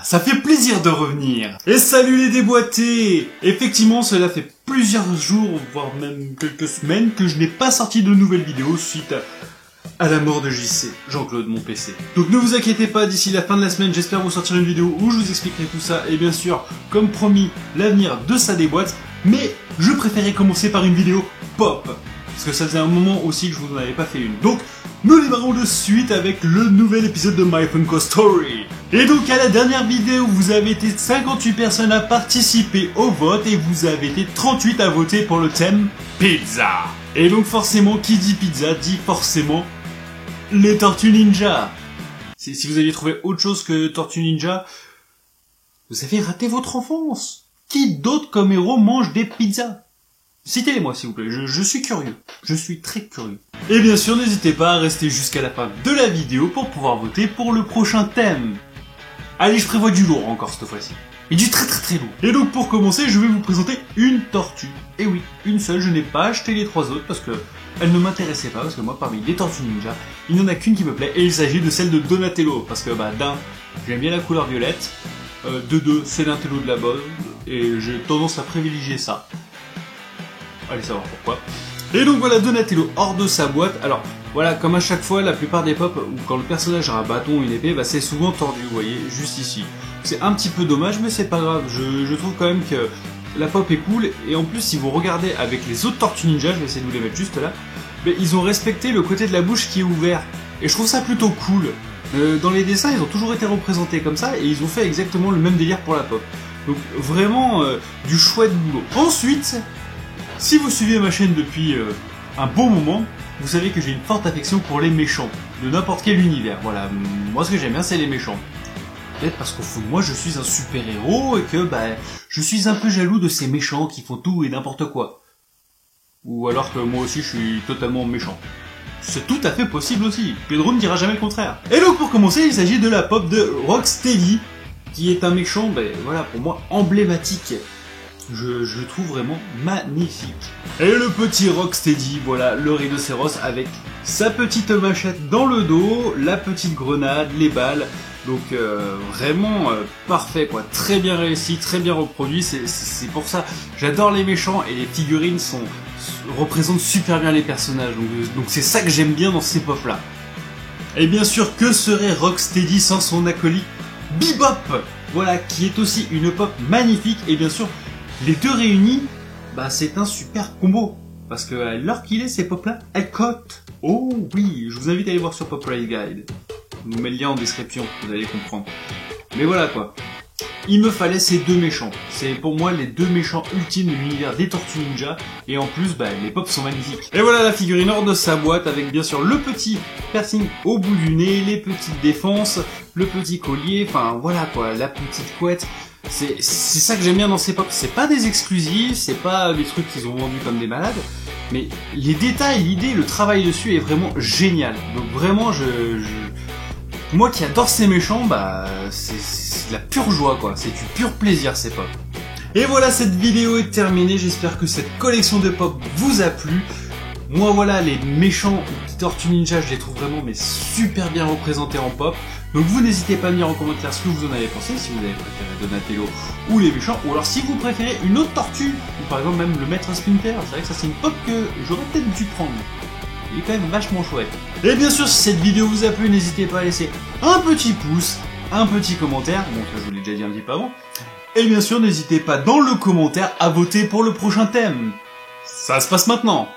Ça fait plaisir de revenir. Et salut les déboîtés. Effectivement, cela fait plusieurs jours, voire même quelques semaines, que je n'ai pas sorti de nouvelles vidéos suite à la mort de JC, Jean-Claude, mon PC. Donc ne vous inquiétez pas, d'ici la fin de la semaine, j'espère vous sortir une vidéo où je vous expliquerai tout ça, et bien sûr, comme promis, l'avenir de sa déboîte, mais je préférais commencer par une vidéo pop, parce que ça faisait un moment aussi que je vous en avais pas fait une. Donc, nous démarrons de suite avec le nouvel épisode de My Funko Story. Et donc à la dernière vidéo, vous avez été 58 personnes à participer au vote et vous avez été 38 à voter pour le thème pizza. Et donc forcément, qui dit pizza dit forcément les Tortues Ninja. Si vous aviez trouvé autre chose que Tortues Ninja, vous avez raté votre enfance. Qui d'autre comme héros mange des pizzas? Citez-les-moi s'il vous plaît, je suis curieux. Je suis très curieux. Et bien sûr, n'hésitez pas à rester jusqu'à la fin de la vidéo pour pouvoir voter pour le prochain thème. Allez, je prévois du lourd encore cette fois-ci. Et du très lourd. Et donc pour commencer, je vais vous présenter une tortue. Et oui, une seule, je n'ai pas acheté les trois autres parce que elle ne m'intéressait pas, parce que moi parmi les Tortues Ninja, il n'y en a qu'une qui me plaît, et il s'agit de celle de Donatello. Parce que d'un, j'aime bien la couleur violette, de deux, c'est Donatello de la base, et j'ai tendance à privilégier ça. Allez savoir pourquoi. Et donc voilà Donatello hors de sa boîte. Alors voilà, comme à chaque fois, la plupart des pop où quand le personnage a un bâton ou une épée, c'est souvent tordu, vous voyez, juste ici. C'est un petit peu dommage, mais c'est pas grave. Je trouve quand même que la pop est cool. Et en plus, si vous regardez avec les autres Tortues Ninja, je vais essayer de vous les mettre juste là, ils ont respecté le côté de la bouche qui est ouvert. Et je trouve ça plutôt cool. Dans les dessins, ils ont toujours été représentés comme ça, et ils ont fait exactement le même délire pour la pop. Donc vraiment, du chouette boulot. Ensuite, si vous suivez ma chaîne depuis un bon moment, vous savez que j'ai une forte affection pour les méchants, de n'importe quel univers. Voilà, moi ce que j'aime bien c'est les méchants. Peut-être parce qu'au fond de moi je suis un super héros et que je suis un peu jaloux de ces méchants qui font tout et n'importe quoi. Ou alors que moi aussi je suis totalement méchant. C'est tout à fait possible aussi, Pedro ne dira jamais le contraire. Et donc pour commencer, il s'agit de la pop de Rocksteady, qui est un méchant, voilà, pour moi emblématique. Je le trouve vraiment magnifique. Et le petit Rocksteady, voilà, le rhinocéros avec sa petite machette dans le dos, la petite grenade, les balles. Donc vraiment parfait quoi, très bien réussi, très bien reproduit, c'est pour ça. J'adore les méchants et les figurines représentent super bien les personnages. Donc c'est ça que j'aime bien dans ces pop là. Et bien sûr, que serait Rocksteady sans son acolyte Bebop, voilà, qui est aussi une pop magnifique. Et bien sûr, les deux réunis, c'est un super combo. Parce que à l'heure qu'il est, ces pop-là, elles cotent. Oh oui, je vous invite à aller voir sur Pop Price Guide. Je vous mets le lien en description, vous allez comprendre. Mais voilà quoi. Il me fallait ces deux méchants. C'est pour moi les deux méchants ultimes de l'univers des Tortues Ninja. Et en plus, les pops sont magnifiques. Et voilà la figurine hors de sa boîte avec bien sûr le petit piercing au bout du nez, les petites défenses, le petit collier, enfin voilà quoi, la petite couette. C'est ça que j'aime bien dans ces pop. C'est pas des exclusifs, c'est pas des trucs qu'ils ont vendus comme des malades, mais les détails, l'idée, le travail dessus est vraiment génial. Donc vraiment, moi qui adore ces méchants, c'est de la pure joie quoi. C'est du pur plaisir ces pop. Et voilà, cette vidéo est terminée. J'espère que cette collection de pop vous a plu. Moi voilà, les méchants Tortues Ninja, je les trouve vraiment super bien représentés en pop. Donc vous n'hésitez pas à me dire en commentaire ce que vous en avez pensé, si vous avez préféré Donatello ou les méchants, ou alors si vous préférez une autre tortue, ou par exemple même le Maître Splinter. C'est vrai que ça c'est une pop que j'aurais peut-être dû prendre. Il est quand même vachement chouette. Et bien sûr, si cette vidéo vous a plu, n'hésitez pas à laisser un petit pouce, un petit commentaire, bon ça je vous l'ai déjà dit un petit peu avant, et bien sûr n'hésitez pas dans le commentaire à voter pour le prochain thème. Ça se passe maintenant.